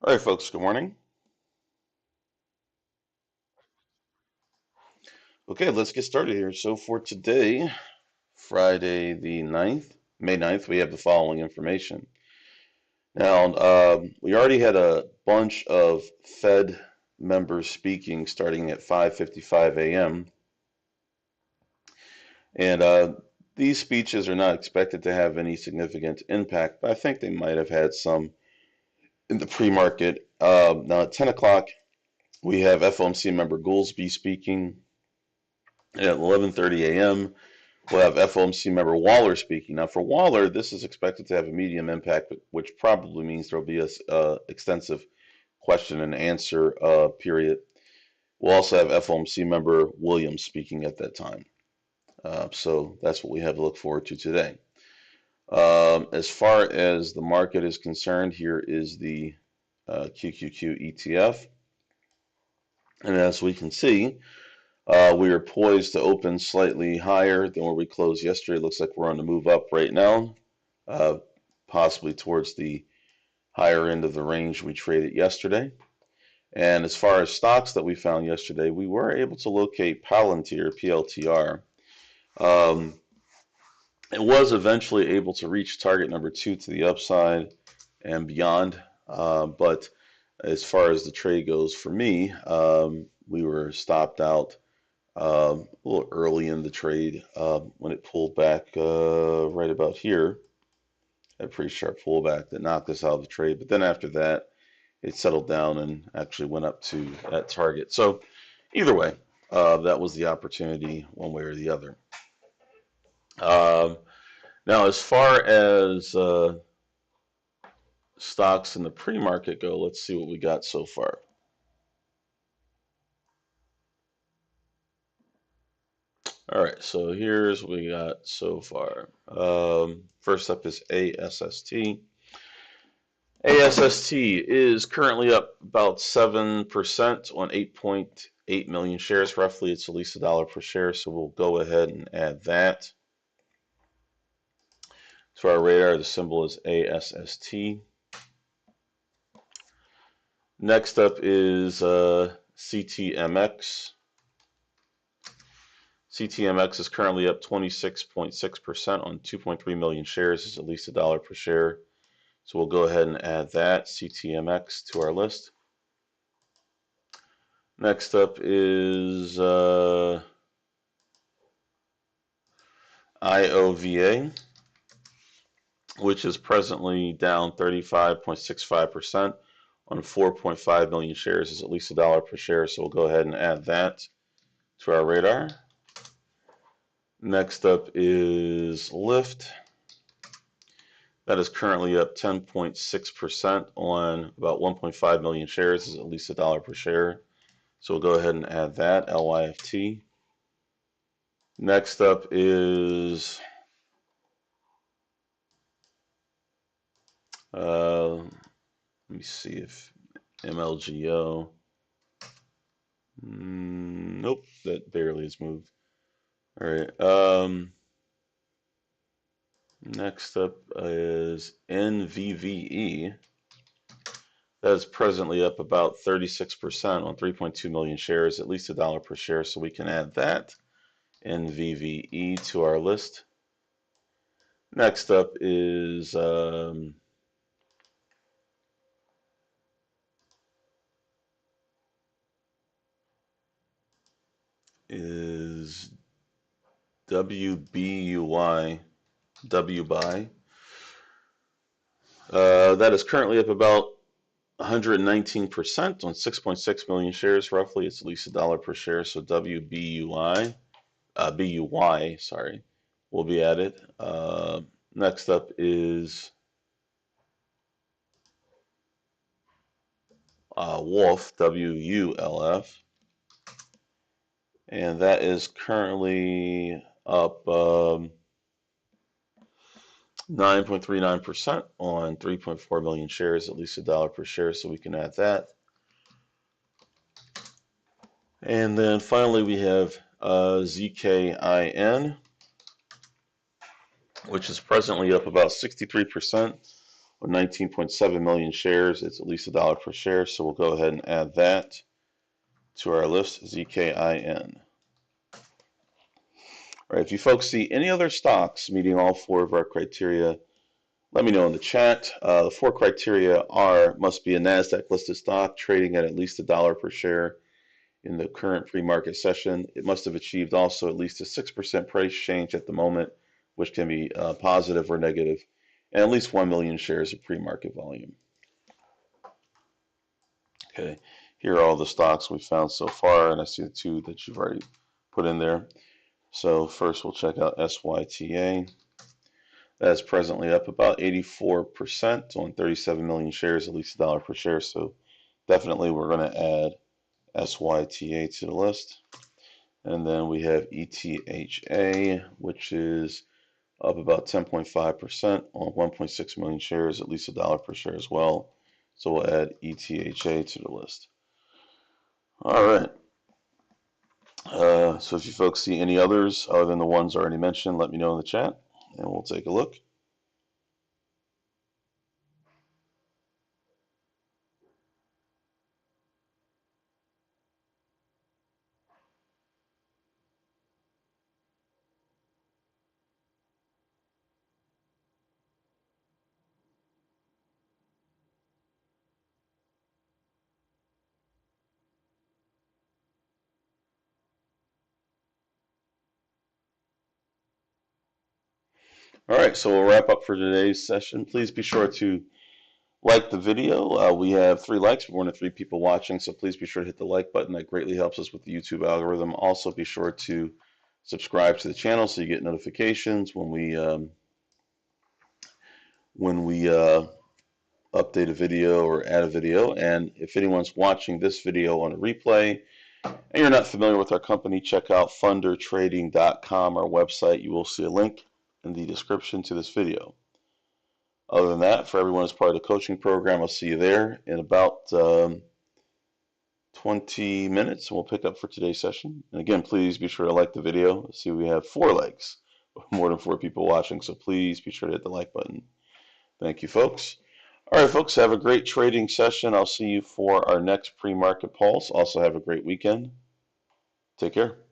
All right, folks, good morning. Okay, let's get started here. So for today, Friday the 9th, May 9th, we have the following information. Now, we already had a bunch of Fed members speaking starting at 5:55 a.m. And these speeches are not expected to have any significant impact, but I think they might have had some in the pre-market. Now at 10 o'clock, we have FOMC member Goolsbee speaking. At 11:30 a.m., we'll have FOMC member Waller speaking. Now, for Waller, this is expected to have a medium impact, which probably means there'll be a extensive question and answer period. We'll also have FOMC member Williams speaking at that time. So that's what we have to look forward to today. As far as the market is concerned, here is the QQQ ETF. And as we can see, we are poised to open slightly higher than where we closed yesterday. It looks like we're on the move up right now, possibly towards the higher end of the range we traded yesterday. And as far as stocks that we found yesterday, we were able to locate Palantir, PLTR. It was eventually able to reach target number 2 to the upside and beyond. But as far as the trade goes for me, we were stopped out a little early in the trade when it pulled back right about here. A pretty sharp pullback that knocked us out of the trade. But then after that, it settled down and actually went up to that target. So either way, that was the opportunity one way or the other. Now, as far as stocks in the pre-market go, let's see what we got so far. All right, so here's what we got so far. First up is ASST. ASST is currently up about 7% on 8.8 million shares. Roughly, it's at least $1 per share, so we'll go ahead and add that. To our radar, the symbol is ASST. Next up is CTMX. CTMX is currently up 26.6% on 2.3 million shares. It's at least $1 per share. So we'll go ahead and add that, CTMX, to our list. Next up is IOVA, which is presently down 35.65% on 4.5 million shares. It's at least $1 per share. So we'll go ahead and add that to our radar. Next up is Lyft. That is currently up 10.6% on about 1.5 million shares. Is at least $1 per share. So we'll go ahead and add that, LYFT. Next up is let me see if MLGO. Nope, that barely has moved. All right. Next up is NVVE. That is presently up about 36% on 3.2 million shares, at least $1 per share. So we can add that NVVE to our list. Next up is WBUY, WBUY. That is currently up about 119% on 6.6 million shares, roughly. It's at least $1 per share. So WBUY, BUY, sorry, will be added. Next up is Wolf, WULF. And that is currently up 9.39% on 3.4 million shares, at least $1 per share, so we can add that. And then finally we have ZKIN, which is presently up about 63% with 19.7 million shares. It's at least $1 per share, so we'll go ahead and add that to our list, ZKIN. All right, if you folks see any other stocks meeting all four of our criteria, let me know in the chat. The four criteria are: must be a NASDAQ listed stock trading at least $1 per share in the current pre-market session. It must have achieved also at least a 6% price change at the moment, which can be positive or negative, and at least 1 million shares of pre-market volume. Okay, here are all the stocks we've found so far, and I see the two that you've already put in there. So first we'll check out SYTA. That is presently up about 84% on 37 million shares, at least $1 per share. So definitely we're going to add SYTA to the list. And then we have ETHA, which is up about 10.5% on 1.6 million shares, at least $1 per share as well. So we'll add ETHA to the list. All right. So if you folks see any others other than the ones already mentioned, let me know in the chat, and we'll take a look. All right, so we'll wrap up for today's session. Please be sure to like the video. We have 3 likes, but more than 3 people watching, so please be sure to hit the like button. That greatly helps us with the YouTube algorithm. Also, be sure to subscribe to the channel so you get notifications when we update a video or add a video. And if anyone's watching this video on a replay and you're not familiar with our company, check out fundertrading.com, our website. You will see a link in the description to this video. Other than that, for everyone as part of the coaching program, I'll see you there in about 20 minutes, and we'll pick up for today's session. And again, please be sure to like the video. See, we have 4 likes, more than 4 people watching, so please be sure to hit the like button. Thank you, folks. All right, folks, have a great trading session. I'll see you for our next pre-market pulse. Also, have a great weekend. Take care.